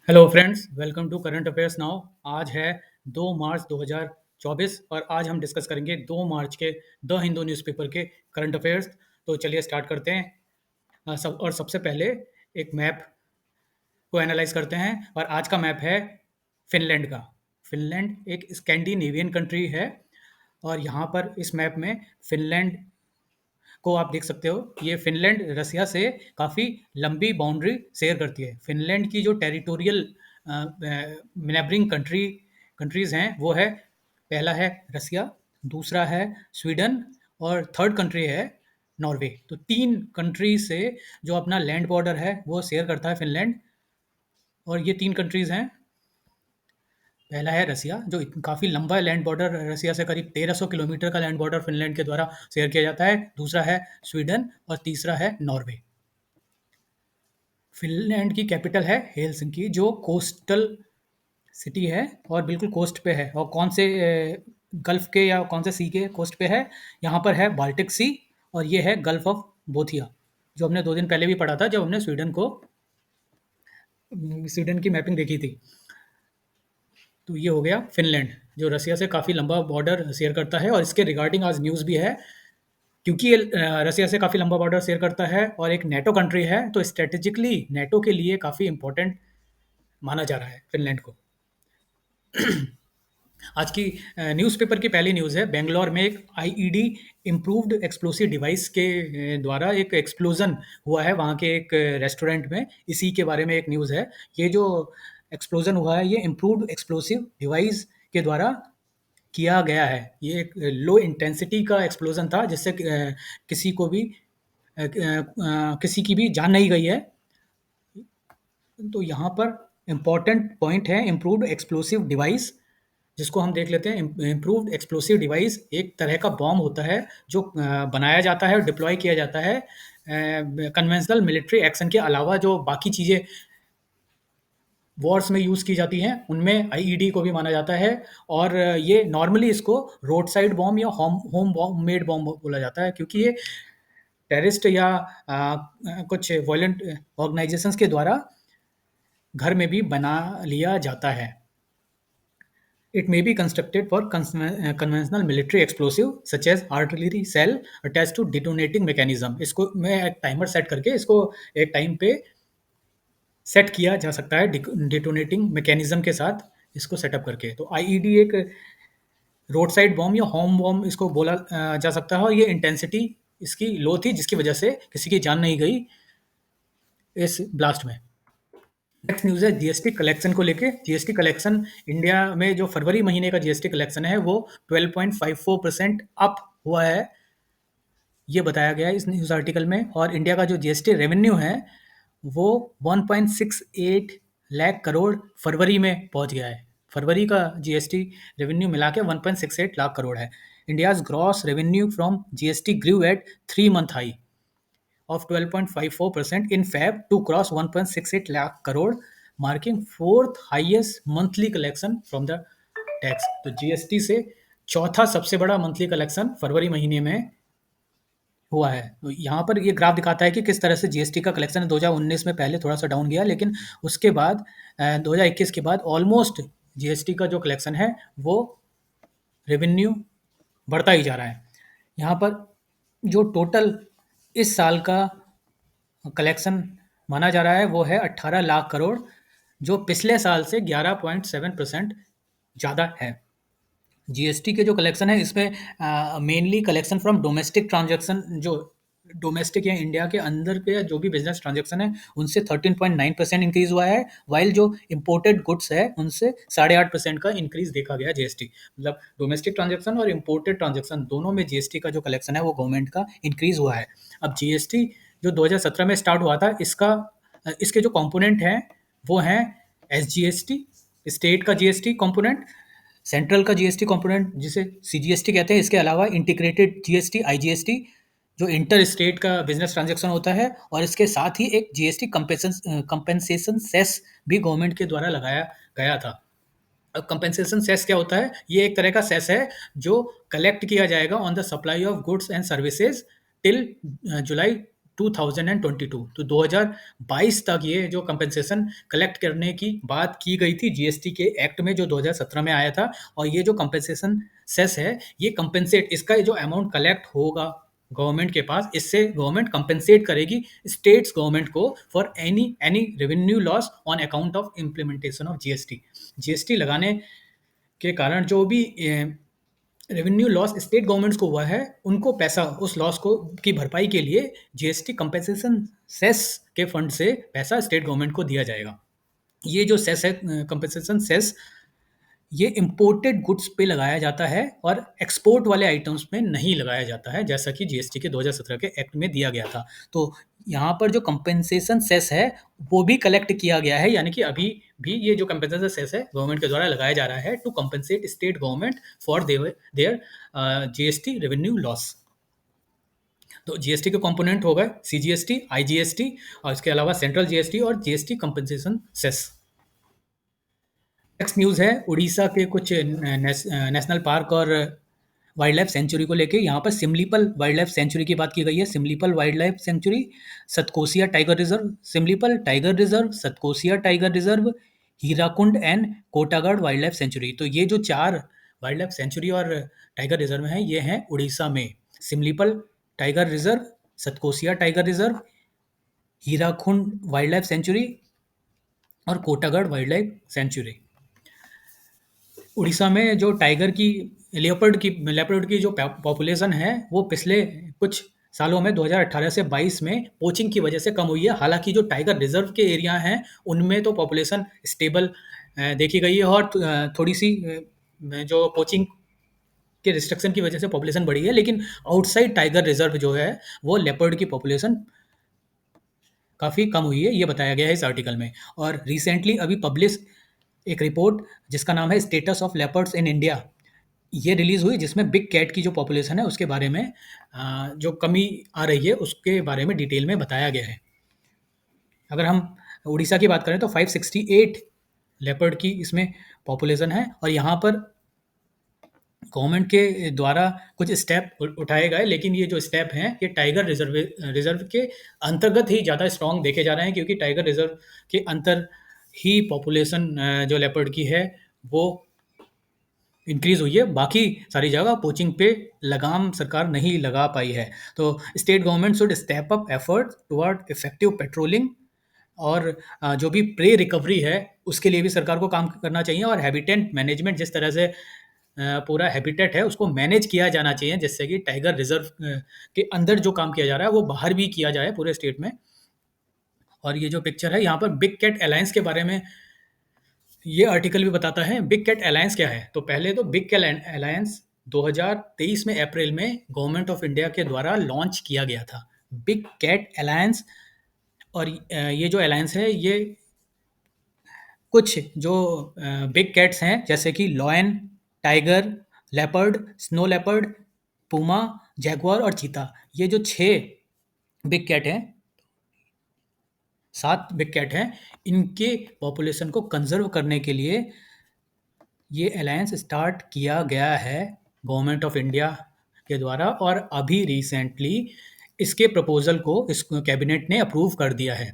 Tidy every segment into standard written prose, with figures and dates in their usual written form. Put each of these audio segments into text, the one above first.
Hello friends, welcome to current affairs now. आज है 2 मार्च 2024 और आज हम डिस्कस करेंगे 2 मार्च के द हिंदू न्यूज़पेपर के करंट अफेयर्स। तो चलिए स्टार्ट करते हैं। सबसे पहले एक मैप को एनालाइज करते हैं और आज का मैप है फिनलैंड का। फिनलैंड एक स्कैंडिनेवियन कंट्री है और यहाँ पर इस मैप में फिनलैंड को आप देख सकते हो। ये फिनलैंड रसिया से काफ़ी लंबी बाउंड्री शेयर करती है। फिनलैंड की जो टेरिटोरियल नेबरिंग कंट्रीज़ हैं वो है, पहला है रसिया, दूसरा है स्वीडन और थर्ड कंट्री है नॉर्वे। तो 3 कंट्री से जो अपना लैंड बॉर्डर है वो शेयर करता है फिनलैंड। और ये 3 कंट्रीज़ हैं। पहला है रसिया, जो काफ़ी लंबा लैंड बॉर्डर, रसिया से करीब 1300 किलोमीटर का लैंड बॉर्डर फिनलैंड के द्वारा शेयर किया जाता है। दूसरा है स्वीडन और तीसरा है नॉर्वे। फिनलैंड की कैपिटल है हेलसिंकी, जो कोस्टल सिटी है और बिल्कुल कोस्ट पे है। और कौन से गल्फ के या कौन से सी के कोस्ट पे है? यहाँ पर है बाल्टिक सी और ये है गल्फ ऑफ बोथिया, जो हमने 2 दिन पहले भी पढ़ा था जब हमने स्वीडन की मैपिंग देखी थी। तो ये हो गया फिनलैंड, जो रसिया से काफ़ी लंबा बॉर्डर शेयर करता है। और इसके रिगार्डिंग आज न्यूज़ भी है, क्योंकि ये रसिया से काफ़ी लंबा बॉर्डर शेयर करता है और एक नेटो कंट्री है, तो स्ट्रेटेजिकली नेटो के लिए काफ़ी इंपॉर्टेंट माना जा रहा है फिनलैंड को। आज की न्यूज़पेपर की पहली न्यूज़ है, बेंगलोर में एक आईईडी इम्प्रूव्ड एक्सप्लोसिव डिवाइस के द्वारा एक एक्सप्लोजन हुआ है वहाँ के एक रेस्टोरेंट में। इसी के बारे में एक न्यूज़ है। ये जो एक्सप्लोजन हुआ है ये इम्प्रूव्ड एक्सप्लोसिव डिवाइस के द्वारा किया गया है। ये एक लो इंटेंसिटी का एक्सप्लोजन था जिससे किसी को भी किसी की भी जान नहीं गई है। तो यहाँ पर इम्पोर्टेंट पॉइंट है इम्प्रूव्ड एक्सप्लोसिव डिवाइस, जिसको हम देख लेते हैं। इम्प्रूव्ड एक्सप्लोसिव डिवाइस एक तरह का बॉम्ब होता है जो बनाया जाता है और डिप्लॉय किया जाता है कन्वेंशनल मिलिट्री एक्शन के अलावा। जो बाकी चीज़ें वॉर्स में यूज़ की जाती हैं उनमें आईईडी को भी माना जाता है। और ये नॉर्मली इसको रोड साइड बॉम्ब या home home bomb made bomb बोला जाता है, क्योंकि ये टेररिस्ट या कुछ वायलेंट ऑर्गेनाइजेशंस के द्वारा घर में भी बना लिया जाता है। It may be constructed for conventional military explosive such as artillery cell attached to detonating mechanism। इसको मैं एक टाइमर सेट करके इसको एक टाइम पे सेट किया जा सकता है डिटोनेटिंग मैकेनिज्म के साथ, इसको सेटअप करके। तो आईईडी एक रोड साइड बॉम्ब या होम बॉम्ब इसको बोला जा सकता है। और ये इंटेंसिटी इसकी लो थी जिसकी वजह से किसी की जान नहीं गई इस ब्लास्ट में। नेक्स्ट न्यूज़ है जीएसटी कलेक्शन को लेके। जीएसटी कलेक्शन इंडिया में जो फरवरी महीने का जीएसटी कलेक्शन है वो 12.54% अप हुआ है, ये बताया गया है इस न्यूज़ आर्टिकल में। और इंडिया का जो जीएसटी रेवेन्यू है वो 1.68 लाख करोड़ फरवरी में पहुंच गया है। फरवरी का जीएसटी रेवेन्यू मिला के 1.68 लाख करोड़ है। India's gross revenue from GST grew at 3 month high of 12.54% in Feb to cross 1.68 lakh crore, marking fourth highest monthly collection from the tax। तो जीएसटी से चौथा सबसे बड़ा मंथली कलेक्शन फरवरी महीने में हुआ है। तो यहाँ पर ये ग्राफ दिखाता है कि किस तरह से जीएसटी का कलेक्शन 2019 में पहले थोड़ा सा डाउन गया, लेकिन उसके बाद 2021 के बाद ऑलमोस्ट जीएसटी का जो कलेक्शन है वो रेवेन्यू बढ़ता ही जा रहा है। यहाँ पर जो टोटल इस साल का कलेक्शन माना जा रहा है वो है 18 लाख करोड़, जो पिछले साल से 11.7% ज़्यादा है। जीएसटी के जो कलेक्शन है इसमें mainly collection from domestic transaction, जो डोमेस्टिक या इंडिया के अंदर के जो भी बिजनेस ट्रांजैक्शन है उनसे 13.9% इंक्रीज हुआ है, वाइल जो इंपोर्टेड गुड्स है उनसे 8.5% का इंक्रीज देखा गया जीएसटी। मतलब डोमेस्टिक ट्रांजैक्शन और इंपोर्टेड ट्रांजैक्शन दोनों में जीएसटी का जो कलेक्शन है वो गवर्नमेंट का इंक्रीज हुआ है। अब जीएसटी जो 2017 में स्टार्ट हुआ था, इसके जो कंपोनेंट हैं वो हैं एसजीएसटी, स्टेट का जीएसटी कंपोनेंट, सेंट्रल का जीएसटी कंपोनेंट जिसे सीजीएसटी कहते हैं, इसके अलावा इंटीग्रेटेड जीएसटी आईजीएसटी जो इंटर स्टेट का बिजनेस ट्रांजैक्शन होता है, और इसके साथ ही एक जीएसटी कंपेंसेशन सेस भी गवर्नमेंट के द्वारा लगाया गया था। अब कंपेंसेशन सेस क्या होता है? ये एक तरह का सेस है जो कलेक्ट किया जाएगा on the supply of goods and services till July 2022, तो 2022 तक ये जो कंपनसेशन कलेक्ट करने की बात की गई थी जीएसटी के एक्ट में, जो 2017 में आया था। और ये जो कंपनसेशन सेस है, ये कंपनसेट, इसका जो अमाउंट कलेक्ट होगा गवर्नमेंट के पास, इससे गवर्नमेंट कंपनसेट करेगी स्टेट्स गवर्नमेंट को for any any revenue loss on account of implementation of GST. GST लगाने के कारण जो भी रेवेन्यू लॉस स्टेट गवर्नमेंट्स को हुआ है, उनको पैसा, उस लॉस को की भरपाई के लिए जीएसटी कंपनसेशन सेस के फंड से पैसा स्टेट गवर्नमेंट को दिया जाएगा। ये जो सेस है, कंपनसेशन सेस, ये इम्पोर्टेड गुड्स पे लगाया जाता है और एक्सपोर्ट वाले आइटम्स में नहीं लगाया जाता है, जैसा कि जीएसटी के 2017 के एक्ट में दिया गया था। तो यहाँ पर जो कंपनसेशन सेस है, वो भी कलेक्ट किया गया है, यानी कि अभी भी ये जो कंपनसेशन सेस है गवर्नमेंट के द्वारा लगाया जा रहा है to compensate state government for their GST revenue loss. तो जीएसटी के कंपोनेंट हो गए सीजीएसटी, आईजीएसटी, और इसके अलावा सेंट्रल जीएसटी और GST compensation cess. Next news है उड़ीसा के कुछ नेशनल पार्क और वाइल्ड लाइफ सेंचुरी को लेके। यहाँ पर सिमलीपल वाइल्ड लाइफ सेंचुरी की बात की गई है। Simlipal wildlife sanctuary, Satkosia tiger reserve, Simlipal tiger reserve, Satkosia tiger reserve, Hirakud and Kotagarh wildlife sanctuary. तो ये जो 4 वाइल्ड लाइफ सेंचुरी और टाइगर रिजर्व हैं, ये हैं उड़ीसा में। Simlipal tiger reserve, Satkosia tiger reserve, Hirakud wildlife sanctuary और Kotagarh wildlife sanctuary. Orissa में जो टाइगर की, लेपर्ड की जो पॉपुलेशन है, वो पिछले कुछ सालों में 2018 से 22 में पोचिंग की वजह से कम हुई है। हालांकि जो टाइगर रिजर्व के एरिया हैं, उनमें तो पॉपुलेशन स्टेबल देखी गई है, और थोड़ी सी जो पोचिंग के रिस्ट्रिक्शन की वजह से पॉपुलेशन बढ़ी है। लेकिन आउटसाइड टाइगर रिजर्व जो है, वो लेपर्ड की पॉपुलेशन काफ़ी कम हुई है, ये बताया गया है इस आर्टिकल में। और रिसेंटली अभी पब्लिश एक रिपोर्ट जिसका नाम है status of leopards in India, ये रिलीज़ हुई, जिसमें बिग कैट की जो पॉपुलेशन है उसके बारे में जो कमी आ रही है उसके बारे में डिटेल में बताया गया है। अगर हम उड़ीसा की बात करें तो 568 लेपर्ड की इसमें पॉपुलेशन है, और यहाँ पर गवर्नमेंट के द्वारा कुछ स्टेप उठाए गए, लेकिन ये जो स्टेप हैं, ये टाइगर रिजर्व के अंतर्गत ही ज़्यादा स्ट्रॉन्ग देखे जा रहे हैं, क्योंकि टाइगर रिजर्व के अंतर ही पॉपुलेशन जो लेपर्ड की है वो इंक्रीज हुई है। बाकी सारी जगह पोचिंग पे लगाम सरकार नहीं लगा पाई है। तो state government should step up effort toward effective patrolling, और जो भी प्रे रिकवरी है उसके लिए भी सरकार को काम करना चाहिए। और हैबिटेट मैनेजमेंट, जिस तरह से पूरा हैबिटेट है उसको मैनेज किया जाना चाहिए, जिससे कि टाइगर रिजर्व के अंदर जो काम किया जा रहा है वो बाहर भी किया जाए पूरे स्टेट में। और ये जो पिक्चर है, यहाँ पर बिग कैट अलायंस के बारे में ये आर्टिकल भी बताता है। बिग कैट अलायंस क्या है? तो पहले तो बिग कैट अलायंस 2023 में अप्रैल में गवर्नमेंट ऑफ इंडिया के द्वारा लॉन्च किया गया था, बिग कैट अलायंस। और ये जो अलायंस है, ये कुछ जो बिग कैट्स हैं, जैसे कि lion, tiger, leopard, snow leopard, Puma, Jaguar और चीता, ये जो 6 बिग कैट हैं, 7 बिग कैट हैं, इनके पॉपुलेशन को कंजर्व करने के लिए ये अलायंस स्टार्ट किया गया है गवर्नमेंट ऑफ इंडिया के द्वारा। और अभी रिसेंटली इसके प्रपोजल को इस कैबिनेट ने अप्रूव कर दिया है।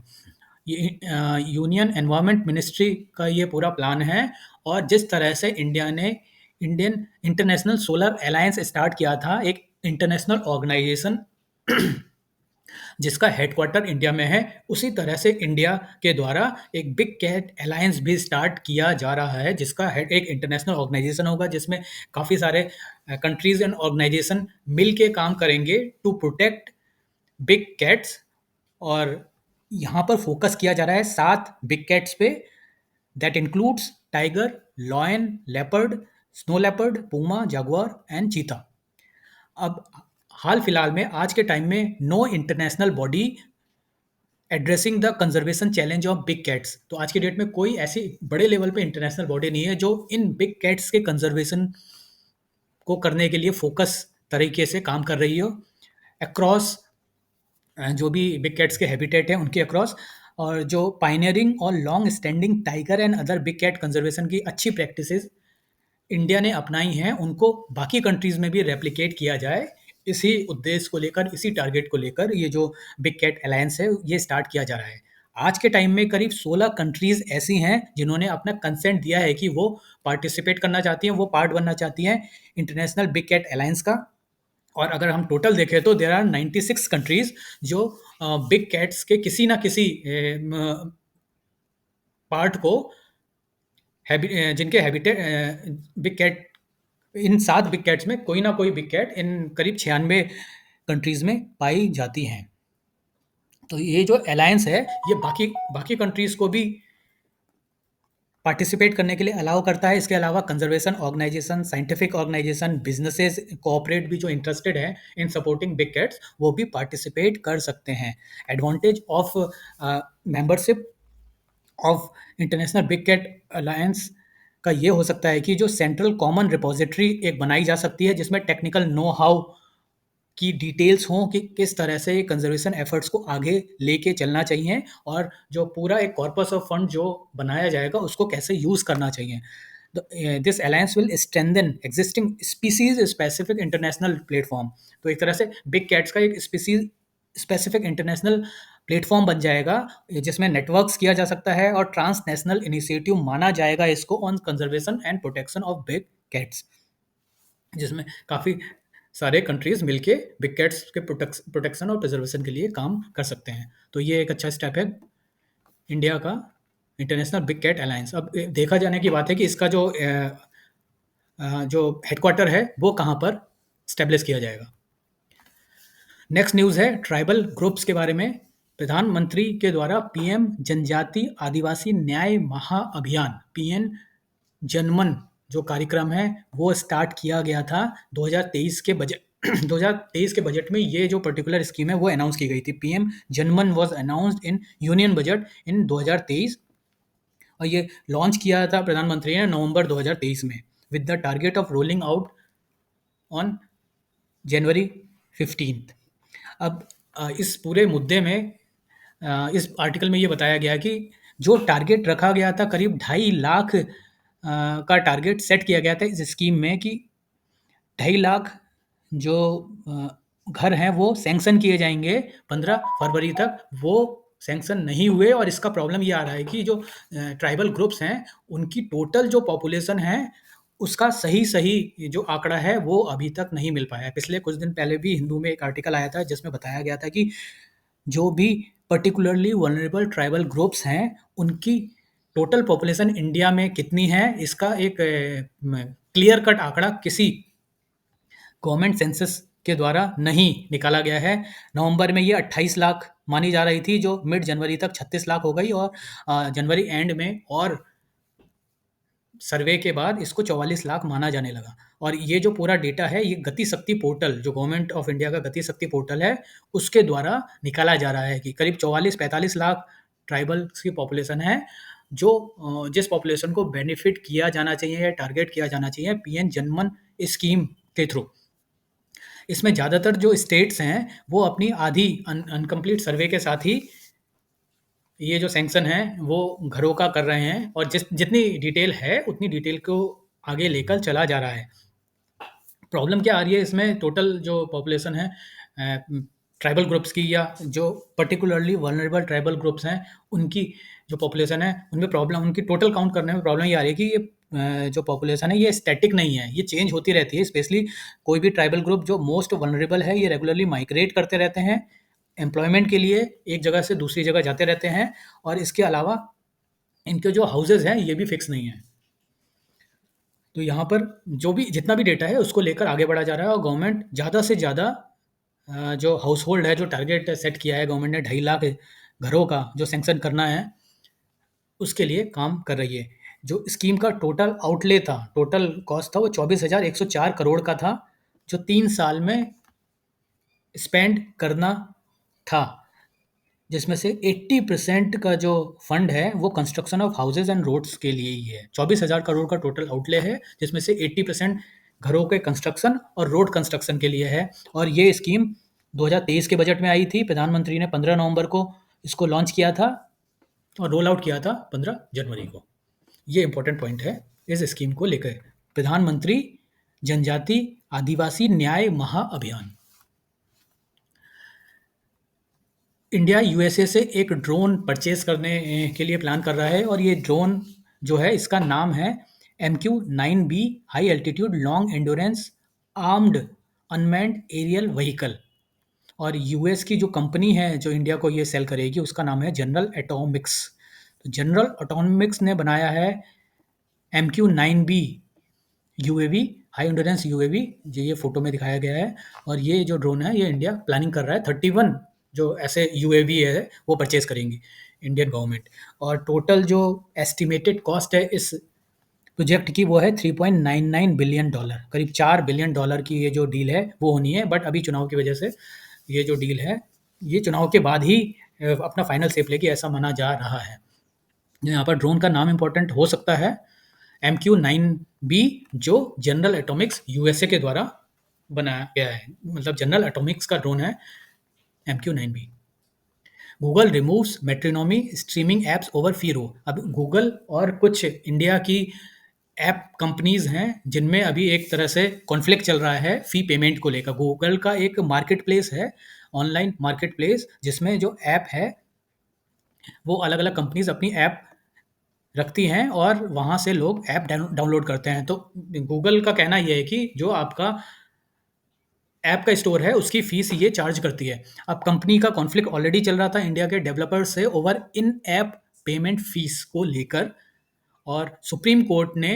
ये यूनियन एनवायरनमेंट मिनिस्ट्री का ये पूरा प्लान है। और जिस तरह से इंडिया ने Indian international solar alliance start किया था, एक इंटरनेशनल ऑर्गेनाइजेशन जिसका हेडक्वार्टर इंडिया में है, उसी तरह से इंडिया के द्वारा एक बिग कैट अलायंस भी स्टार्ट किया जा रहा है, जिसका हेड एक इंटरनेशनल ऑर्गेनाइजेशन होगा, जिसमें काफ़ी सारे कंट्रीज एंड ऑर्गेनाइजेशन मिल के काम करेंगे टू प्रोटेक्ट बिग कैट्स। और यहाँ पर फोकस किया जा रहा है 7 बिग कैट्स पे, that includes tiger, lion, leopard, snow leopard, puma, jaguar and cheetah. अब हाल फिलहाल में, आज के टाइम में, no international body addressing the conservation challenge of big cats. तो आज की डेट में कोई ऐसी बड़े लेवल पे इंटरनेशनल बॉडी नहीं है जो इन बिग कैट्स के कंजर्वेशन को करने के लिए फोकस तरीके से काम कर रही हो अक्रॉस जो भी बिग कैट्स के हैबिटेट हैं उनके अक्रॉस। और जो पायनियरिंग और long standing tiger and other big cat conservation की अच्छी प्रैक्टिसेस इंडिया ने अपनाई हैं, उनको बाकी कंट्रीज़ में भी रेप्लिकेट किया जाए इसी उद्देश्य को लेकर, इसी टारगेट को लेकर ये जो बिग कैट अलायंस है, ये स्टार्ट किया जा रहा है। आज के टाइम में करीब 16 कंट्रीज़ ऐसी हैं, जिन्होंने अपना कंसेंट दिया है कि वो पार्टिसिपेट करना चाहती हैं, वो पार्ट बनना चाहती हैं इंटरनेशनल बिग कैट अलायंस का। और अगर हम टोटल देखें तो देयर आर 96 कंट्रीज़ जो बिग कैट्स के किसी ना किसी पार्ट को जिनके हैबिटेट बिग कैट, इन 7 बिग कैट्स में कोई ना कोई बिग कैट इन करीब 96 कंट्रीज़ में पाई जाती हैं। तो ये जो अलायंस है, ये बाकी बाकी कंट्रीज़ को भी पार्टिसिपेट करने के लिए अलाउ करता है। इसके अलावा conservation organization, scientific organization, businesses, cooperate भी जो इंटरेस्टेड है इन सपोर्टिंग बिग कैट्स, वो भी पार्टिसिपेट कर सकते हैं। Advantage of membership of international big cat alliance का ये हो सकता है कि जो सेंट्रल कॉमन रिपोजिटरी एक बनाई जा सकती है, जिसमें टेक्निकल नो हाउ की डिटेल्स हों कि किस तरह से कंजर्वेशन एफर्ट्स को आगे लेके चलना चाहिए, और जो पूरा एक कॉर्पस ऑफ फंड जो बनाया जाएगा उसको कैसे यूज़ करना चाहिए। This alliance will strengthen existing species specific international platform. तो एक तरह से बिग कैट्स का एक स्पीसीज स्पेसिफिक इंटरनेशनल प्लेटफॉर्म बन जाएगा, जिसमें नेटवर्क्स किया जा सकता है और ट्रांसनेशनल इनिशिएटिव माना जाएगा इसको on conservation and protection of big cats, जिसमें काफ़ी सारे कंट्रीज़ मिलके बिग कैट्स के प्रोटेक्शन और प्रिजर्वेशन के लिए काम कर सकते हैं। तो ये एक अच्छा स्टेप है इंडिया का इंटरनेशनल बिग कैट अलायंस। अब देखा जाने की बात है कि इसका जो हेडक्वार्टर है वो कहाँ पर स्टेब्लिश किया जाएगा। नेक्स्ट न्यूज़ है ट्राइबल ग्रुप्स के बारे में। प्रधानमंत्री के द्वारा पीएम जनजाति आदिवासी न्याय महाअभियान, पीएम जनमन जो कार्यक्रम है वो स्टार्ट किया गया था 2023 के बजट 2023 के बजट में। ये जो पर्टिकुलर स्कीम है वो अनाउंस की गई थी। PM Janman was announced in union budget in 2023, और ये लॉन्च किया था प्रधानमंत्री ने नवंबर 2023 में, with the target of rolling out on January 15। अब इस पूरे मुद्दे में इस आर्टिकल में ये बताया गया कि जो टारगेट रखा गया था, करीब 2.5 लाख का टारगेट सेट किया गया था इस स्कीम में, कि 2.5 लाख जो घर हैं वो सैंक्शन किए जाएंगे 15 फरवरी तक। वो सैंक्शन नहीं हुए, और इसका प्रॉब्लम ये आ रहा है कि जो ट्राइबल ग्रुप्स हैं उनकी टोटल जो पॉपुलेशन है उसका सही सही जो आंकड़ा है वो अभी तक नहीं मिल पाया है। पिछले कुछ दिन पहले भी हिंदू में एक आर्टिकल आया था जिसमें बताया गया था कि जो भी पर्टिकुलरली वल्नरेबल ट्राइबल ग्रुप्स हैं उनकी टोटल पॉपुलेशन इंडिया में कितनी है, इसका एक क्लियर कट आंकड़ा किसी गवर्नमेंट सेंसस के द्वारा नहीं निकाला गया है। नवंबर में ये 28 लाख मानी जा रही थी, जो मिड जनवरी तक 36 लाख हो गई, और जनवरी एंड में और सर्वे के बाद इसको 44 लाख माना जाने लगा। और ये जो पूरा डेटा है ये गति शक्ति पोर्टल, जो गवर्नमेंट ऑफ इंडिया का गति शक्ति पोर्टल है, उसके द्वारा निकाला जा रहा है कि करीब 44-45 लाख ट्राइबल्स की पॉपुलेशन है, जो जिस पॉपुलेशन को बेनिफिट किया जाना चाहिए या टारगेट किया जाना चाहिए पीएम जनमन स्कीम के थ्रू। इसमें ज़्यादातर जो स्टेट्स हैं वो अपनी आधी अनकम्प्लीट सर्वे के साथ ही ये जो सैंक्शन है वो घरों का कर रहे हैं, और जितनी डिटेल है उतनी डिटेल को आगे लेकर चला जा रहा है। प्रॉब्लम क्या आ रही है इसमें, टोटल जो पॉपुलेशन है ट्राइबल ग्रुप्स की, या जो पर्टिकुलरली वल्नरेबल ट्राइबल ग्रुप्स हैं उनकी जो पॉपुलेशन है उनमें प्रॉब्लम, उनकी टोटल काउंट करने में प्रॉब्लम ये आ रही है कि ये जो पॉपुलेशन है ये स्टैटिक नहीं है, ये चेंज होती रहती है। स्पेशली कोई भी ट्राइबल ग्रुप जो मोस्ट वल्नरेबल है ये रेगुलरली माइग्रेट करते रहते हैं एम्प्लॉयमेंट के लिए, एक जगह से दूसरी जगह जाते रहते हैं, और इसके अलावा इनके जो हाउसेज हैं ये भी फिक्स नहीं है। तो यहाँ पर जो भी जितना भी डेटा है उसको लेकर आगे बढ़ा जा रहा है, और गवर्नमेंट ज़्यादा से ज़्यादा जो हाउस होल्ड है, जो टारगेट सेट किया है गवर्नमेंट ने 2.5 लाख घरों का जो सैंक्शन करना है, उसके लिए काम कर रही है। जो स्कीम का टोटल आउटले था, टोटल कॉस्ट था, वो 24,104 करोड़ का था, जो 3 साल में स्पेंड करना था, जिसमें से 80% का जो फंड है वो construction of houses and roads के लिए ही है। 24,000 करोड़ का टोटल आउटले है, जिसमें से 80% घरों के कंस्ट्रक्शन और रोड कंस्ट्रक्शन के लिए है। और ये स्कीम 2023 के बजट में आई थी। प्रधानमंत्री ने 15 नवंबर को इसको लॉन्च किया था और रोल आउट किया था 15 जनवरी को। ये इंपॉर्टेंट पॉइंट है इस स्कीम को लेकर, प्रधानमंत्री जनजाति आदिवासी न्याय महाअभियान। इंडिया यूएसए से एक ड्रोन परचेज़ करने के लिए प्लान कर रहा है और ये ड्रोन जो है इसका नाम है MQ-9B high altitude long endurance armed unmanned aerial vehicle. और यूएस की जो कंपनी है जो इंडिया को ये सेल करेगी उसका नाम है जनरल एटॉमिक्स। तो जनरल एटॉमिक्स ने बनाया है MQ-9B UAV high endurance UAV, जो ये फोटो में दिखाया गया है। और ये जो ड्रोन है ये इंडिया प्लानिंग कर रहा है 31 जो ऐसे यूएवी है वो परचेज करेंगी इंडियन गवर्नमेंट। और टोटल जो एस्टिमेटेड कॉस्ट है इस प्रोजेक्ट की वो है $3.99 बिलियन, करीब $4 बिलियन की ये जो डील है वो होनी है। बट अभी चुनाव की वजह से ये जो डील है ये चुनाव के बाद ही अपना फाइनल शेप लेगी ऐसा माना जा रहा है। यहाँ पर ड्रोन का नाम इंपॉर्टेंट हो सकता है MQ-9B जो जनरल एटॉमिक्स यूएसए के द्वारा बनाया गया है, मतलब जनरल एटॉमिक्स का ड्रोन है MQ-9B। Google removes metronomy streaming apps over फीरो। अब गूगल और कुछ इंडिया की ऐप कंपनीज हैं जिनमें अभी एक तरह से कॉन्फ्लिक्ट चल रहा है फ़ी पेमेंट को लेकर। गूगल का एक मार्केट प्लेस है, ऑनलाइन मार्केट प्लेस, जिसमें जो ऐप है वो अलग अलग कंपनीज अपनी ऐप रखती हैं और वहाँ से लोग ऐप डाउनलोड करते हैं। तो गूगल का कहना ये है कि जो आपका ऐप का स्टोर है उसकी फीस ये चार्ज करती है। अब कंपनी का कॉन्फ्लिक्ट ऑलरेडी चल रहा था इंडिया के डेवलपर्स से over in app payment fees को लेकर, और सुप्रीम कोर्ट ने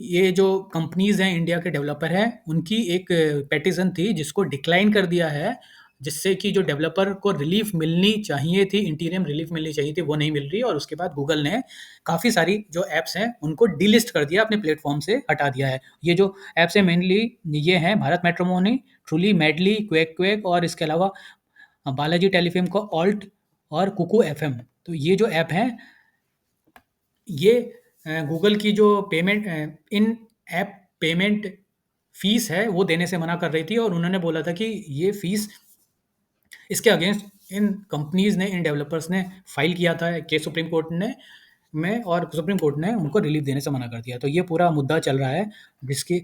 ये जो कंपनीज हैं इंडिया के डेवलपर हैं उनकी एक पेटिशन थी जिसको डिक्लाइन कर दिया है, जिससे कि जो डेवलपर को रिलीफ मिलनी चाहिए थी, इंटीरियम रिलीफ मिलनी चाहिए थी, वो नहीं मिल रही। और उसके बाद गूगल ने काफ़ी सारी जो ऐप्स हैं उनको डीलिस्ट कर दिया, अपने प्लेटफॉर्म से हटा दिया है। ये जो ऐप्स हैं मेनली ये हैं Bharat matrimony, truly, medley, quake quake और इसके अलावा बालाजी टेलीफिल्म का ऑल्ट और कुकू एफएम। तो ये जो ऐप हैं ये गूगल की जो payment in app payment fees है वो देने से मना कर रही थी। और उन्होंने बोला था कि ये फीस इसके अगेंस्ट इन कंपनीज ने, इन डेवलपर्स ने फाइल किया था केस सुप्रीम कोर्ट ने में, और सुप्रीम कोर्ट ने उनको रिलीफ देने से मना कर दिया। तो ये पूरा मुद्दा चल रहा है जिसके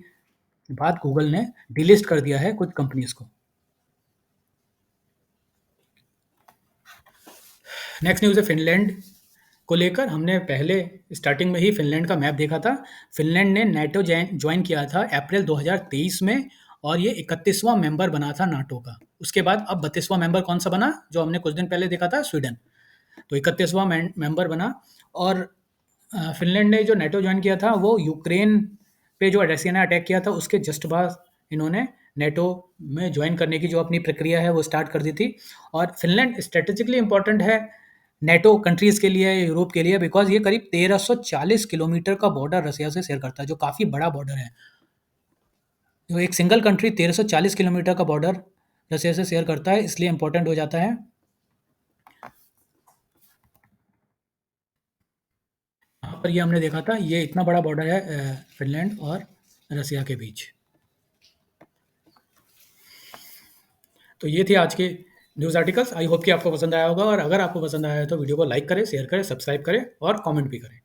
बाद गूगल ने डिलिस्ट कर दिया है कुछ कंपनीज को। नेक्स्ट न्यूज़ है फिनलैंड को लेकर। हमने पहले स्टार्टिंग में ही फिनलैंड का मैप देखा था। फिनलैंड ने नाटो ज्वाइन किया था अप्रैल 2023 में और ये 31वां मेंबर बना था नाटो का। उसके बाद अब 32वां मेंबर कौन सा बना, जो हमने कुछ दिन पहले देखा था, स्वीडन। तो 31वां मेंबर बना। और फिनलैंड ने जो नाटो ज्वाइन किया था वो यूक्रेन पे जो रसिया ने अटैक किया था उसके जस्ट बाद इन्होंने नाटो में ज्वाइन करने की जो अपनी प्रक्रिया है वो स्टार्ट कर दी थी। और फिनलैंड स्ट्रेटेजिकली इंपॉर्टेंट है नेटो कंट्रीज़ के लिए, यूरोप के लिए, बिकॉज़ ये करीब 1340 किलोमीटर का बॉर्डर रसिया से शेयर करता है, जो काफ़ी बड़ा बॉर्डर है। जो एक सिंगल कंट्री 1340 किलोमीटर का बॉर्डर रसिया से शेयर करता है, इसलिए इम्पोर्टेंट हो जाता है। यहाँ पर ये हमने देखा था, ये इतना बड़ा बॉर्डर है फिनलैंड और रसिया के बीच। तो ये थे आज के न्यूज़ आर्टिकल्स। आई होप कि आपको पसंद आया होगा, और अगर आपको पसंद आया है तो वीडियो को लाइक करें, शेयर करें, सब्सक्राइब करें और कमेंट भी करें।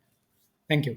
Thank you.